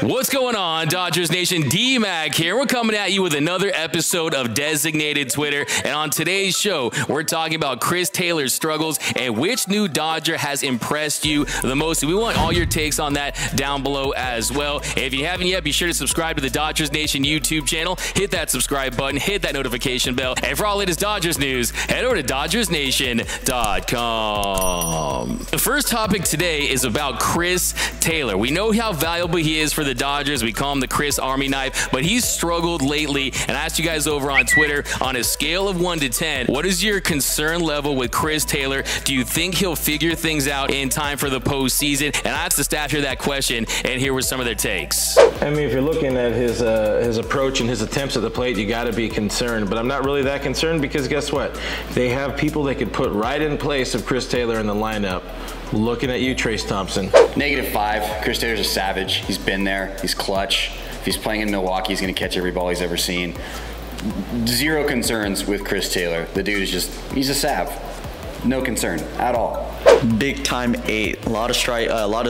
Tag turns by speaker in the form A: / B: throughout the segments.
A: What's going on, Dodgers Nation? D-Mac here. We're coming at you with another episode of Designated Twitter. And on today's show, we're talking about Chris Taylor's struggles and which new Dodger has impressed you the most. We want all your takes on that down below as well. And if you haven't yet, be sure to subscribe to the Dodgers Nation YouTube channel. Hit that subscribe button. Hit that notification bell. And for all latest Dodgers news, head over to DodgersNation.com. The first topic today is about Chris Taylor. We know how valuable he is for the Dodgers. We call him the Chris Army Knife, but he's struggled lately. And I asked you guys over on Twitter, on a scale of 1 to 10, what is your concern level with Chris Taylor? Do you think he'll figure things out in time for the postseason? And I asked the staff here that question, and here were some of their takes.
B: I mean, if you're looking at his approach and his attempts at the plate, you got to be concerned. But I'm not really that concerned because guess what? They have people they could put right in place of Chris Taylor in the lineup. Looking at you, Trayce Thompson.
C: -5. Chris Taylor's a savage. He's been there. He's clutch. If he's playing in Milwaukee, he's going to catch every ball he's ever seen. Zero concerns with Chris Taylor. The dude is just, he's a sav. No concern at all.
D: Big time 8. A lot of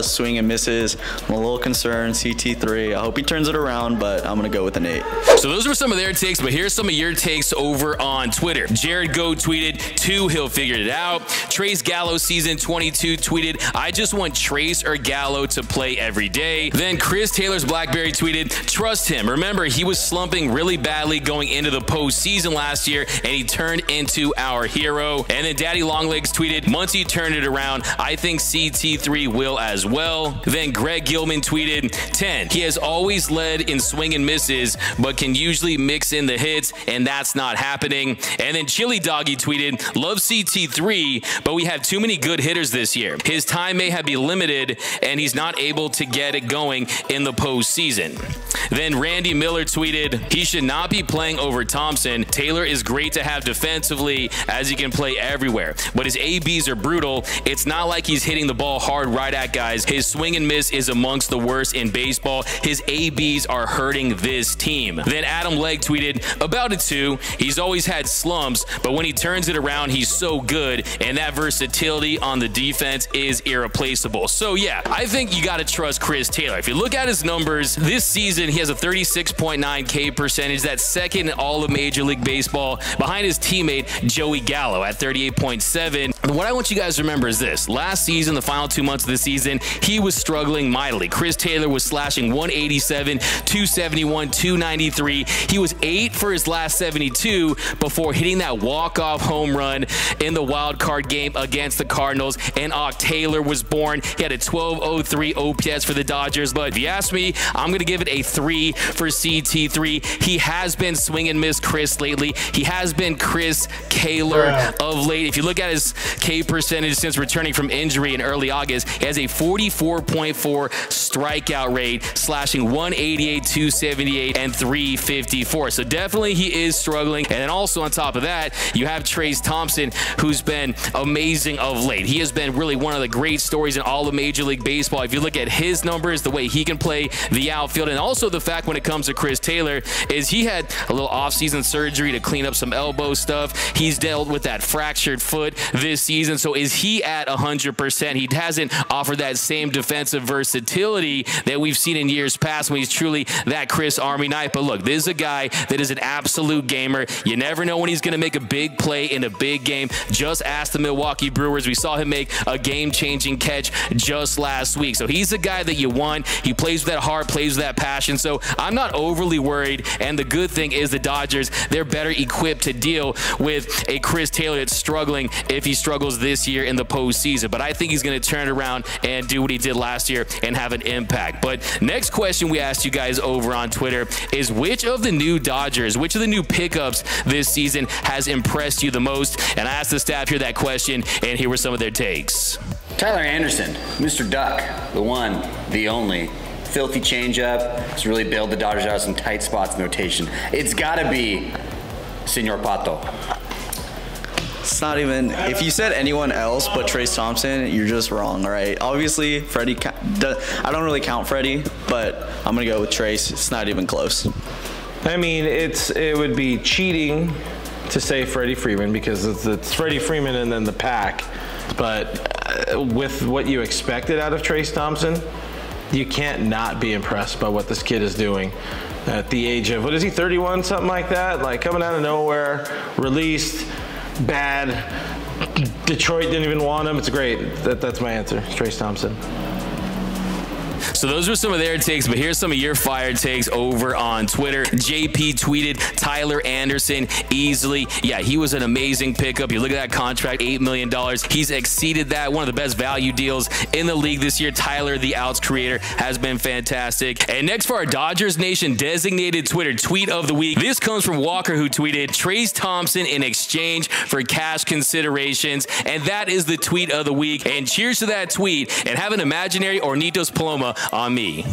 D: swing and misses. I'm a little concerned. CT3. I hope he turns it around, but I'm gonna go with an 8.
A: So those were some of their takes, but here's some of your takes over on Twitter. Jared Go tweeted, 2, he'll figure it out. Trayce Gallo season 22 tweeted, I just want Trayce or Gallo to play every day. Then Chris Taylor's Blackberry tweeted, trust him. Remember, he was slumping really badly going into the postseason last year, and he turned into our hero. And then Daddy Longlegs tweeted, once he turned it around, I think CT3 will as well. Then Greg Gilman tweeted, 10. He has always led in swing and misses, but can usually mix in the hits, and that's not happening. And then Chili Doggy tweeted, love CT3, but we have too many good hitters this year. His time may have been limited, and he's not able to get it going in the postseason. Then Randy Miller tweeted, he should not be playing over Thompson. Taylor is great to have defensively as he can play everywhere, but his ABs are brutal. It's not like he's hitting the ball hard right at guys. His swing and miss is amongst the worst in baseball. His ABs are hurting this team. Then Adam Legg tweeted, about a 2. He's always had slumps, but when he turns it around, he's so good, and that versatility on the defense is irreplaceable. So yeah, I think you got to trust Chris Taylor. If you look at his numbers, this season he has a 36.9 K percentage. That's second in all of Major League Baseball, behind his teammate Joey Gallo at 38.7. What I want you guys to remember is this. Last season, the final 2 months of the season, he was struggling mightily. Chris Taylor was slashing 187, 271, 293. He was 8 for his last 72 before hitting that walk-off home run in the wild card game against the Cardinals, and Taylor was born. He had a 1203 OPS for the Dodgers, but if you ask me, I'm going to give it a 3 for CT3. He has been swing and miss Chris lately. He has been Chris Taylor of late. If you look at his K percentage since returning from injury in early August, he has a 44.4 strikeout rate, slashing 188, 278, and 354. So definitely he is struggling. And then also on top of that, you have Trayce Thompson, who's been amazing of late. He has been really one of the great stories in all of Major League Baseball. If you look at his numbers, the way he can play the outfield, and also the fact when it comes to Chris Taylor is he had a little off-season surgery to clean up some elbow stuff. He's dealt with that fractured foot this season. So is he at 100%? He hasn't offered that same defensive versatility that we've seen in years past when he's truly that Chris Army Knife. But look, this is a guy that is an absolute gamer. You never know when he's going to make a big play in a big game. Just ask the Milwaukee Brewers. We saw him make a game-changing catch just last week. So he's a guy that you want. He plays with that heart, plays with that passion. So I'm not overly worried. And the good thing is the Dodgers, they're better equipped to deal with a Chris Taylor that's struggling if he struggles this year in the postseason. But I think he's going to turn it around and do what he did last year and have an impact. But next question we asked you guys over on Twitter is which of the new Dodgers, which of the new pickups this season has impressed you the most? And I asked the staff here that question, and here were some of their takes.
C: Tyler Anderson, Mr. Duck, the one, the only. Filthy changeup. Has really bailed the Dodgers out of some tight spots in rotation. It's got to be Senor Pato.
D: It's not even, if you said anyone else but Trayce Thompson, you're just wrong, all right? Obviously, Freddie, I don't really count Freddie, but I'm going to go with Trayce. It's not even close.
B: I mean, it would be cheating to say Freddie Freeman because it's Freddie Freeman and then the pack. But with what you expected out of Trayce Thompson, you can't not be impressed by what this kid is doing at the age of, what is he, 31, something like that? Like coming out of nowhere, released, bad. Detroit didn't even want him. It's great. That's my answer. Trayce Thompson.
A: So those were some of their takes, but here's some of your fire takes over on Twitter. JP tweeted Tyler Anderson easily. Yeah, he was an amazing pickup. You look at that contract, $8 million. He's exceeded that. One of the best value deals in the league this year. Tyler, the outs creator, has been fantastic. And next for our Dodgers Nation designated Twitter tweet of the week. This comes from Walker, who tweeted Trayce Thompson in exchange for cash considerations. And that is the tweet of the week. And cheers to that tweet. And have an imaginary Ornitos Paloma on me.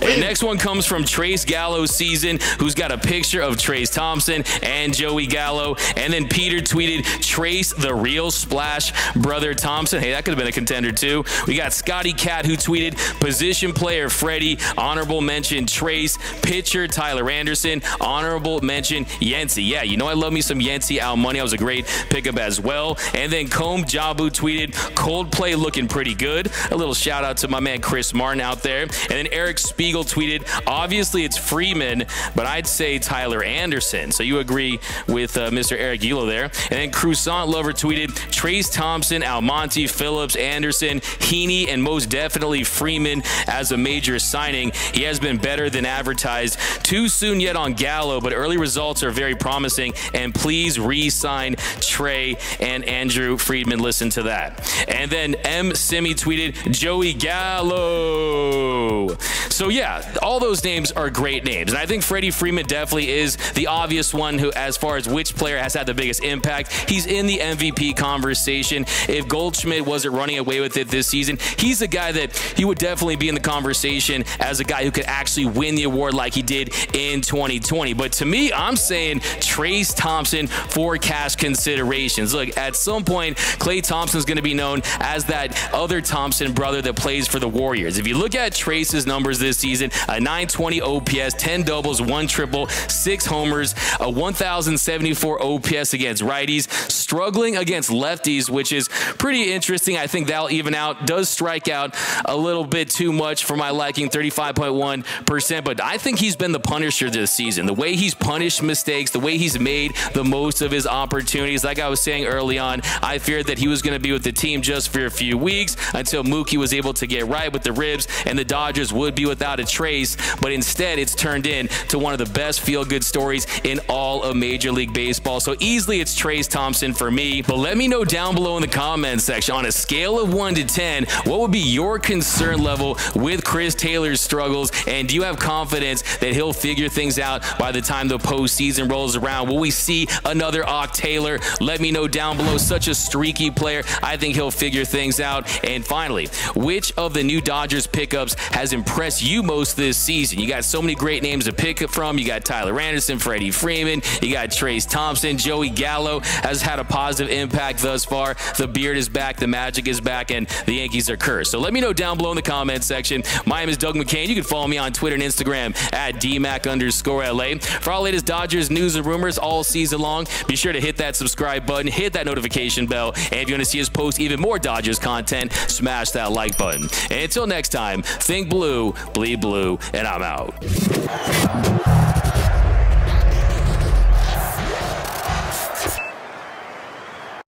A: And next one comes from Trayce Gallo Season, who's got a picture of Trayce Thompson and Joey Gallo. And then Peter tweeted Trayce the real splash brother Thompson. Hey, that could have been a contender too. We got Scotty Cat, who tweeted position player Freddie, honorable mention Trayce, pitcher Tyler Anderson, honorable mention Yency. Yeah, you know I love me some Yency out money. That was a great pickup as well. And then Combe Jabu tweeted Coldplay looking pretty good. A little shout out to my man Chris Martin out there. And then Eric Spiegel tweeted, obviously it's Freeman, but I'd say Tyler Anderson. So you agree with Mr. Eric Gilo there. And then Croissant Lover tweeted Trayce Thompson, Almonte, Phillips, Anderson, Heaney, and most definitely Freeman as a major signing. He has been better than advertised. Too soon yet on Gallo, but early results are very promising. And please re-sign Trey and Andrew Friedman. Listen to that. And then M. Simi tweeted Joey Gallo. So yeah, all those names are great names. And I think Freddie Freeman definitely is the obvious one who, as far as which player has had the biggest impact, he's in the MVP conversation. If Goldschmidt wasn't running away with it this season, he's a guy that he would definitely be in the conversation as a guy who could actually win the award like he did in 2020. But to me, I'm saying Trayce Thompson for cash considerations. Look, at some point, Klay Thompson's going to be known as that other Thompson brother that plays for the Warriors. If you look at Trayce's numbers this season, a 920 OPS, 10 doubles, 1 triple, 6 homers, a 1,074 OPS against righties, struggling against lefties, which is pretty interesting. I think that'll even out. Does strike out a little bit too much for my liking, 35.1%, but I think he's been the punisher this season. The way he's punished mistakes, the way he's made the most of his opportunities. Like I was saying early on, I feared that he was going to be with the team just for a few weeks until Mookie was able to get right with the ribs and the Dodgers would be without a Trayce, but instead it's turned into one of the best feel-good stories in all of Major League Baseball. So easily it's Trayce Thompson for me. But let me know down below in the comments section, on a scale of 1 to 10, what would be your concern level with Chris Taylor's struggles, and do you have confidence that he'll figure things out by the time the postseason rolls around? Will we see another Ock Taylor? Let me know down below. Such a streaky player. I think he'll figure things out. And finally, which of the new Dodgers pickups has impressed you most this season? You got so many great names to pick from. You got Tyler Anderson, Freddie Freeman, you got Trayce Thompson, Joey Gallo has had a positive impact thus far. The beard is back, the magic is back, and the Yankees are cursed. So let me know down below in the comment section. My name is Doug McCain. You can follow me on Twitter and Instagram at DMac_LA. For all latest Dodgers news and rumors all season long, be sure to hit that subscribe button, hit that notification bell, and if you want to see us post even more Dodgers content, smash that like button. And until next time, think blue, bleed blue, and I'm out.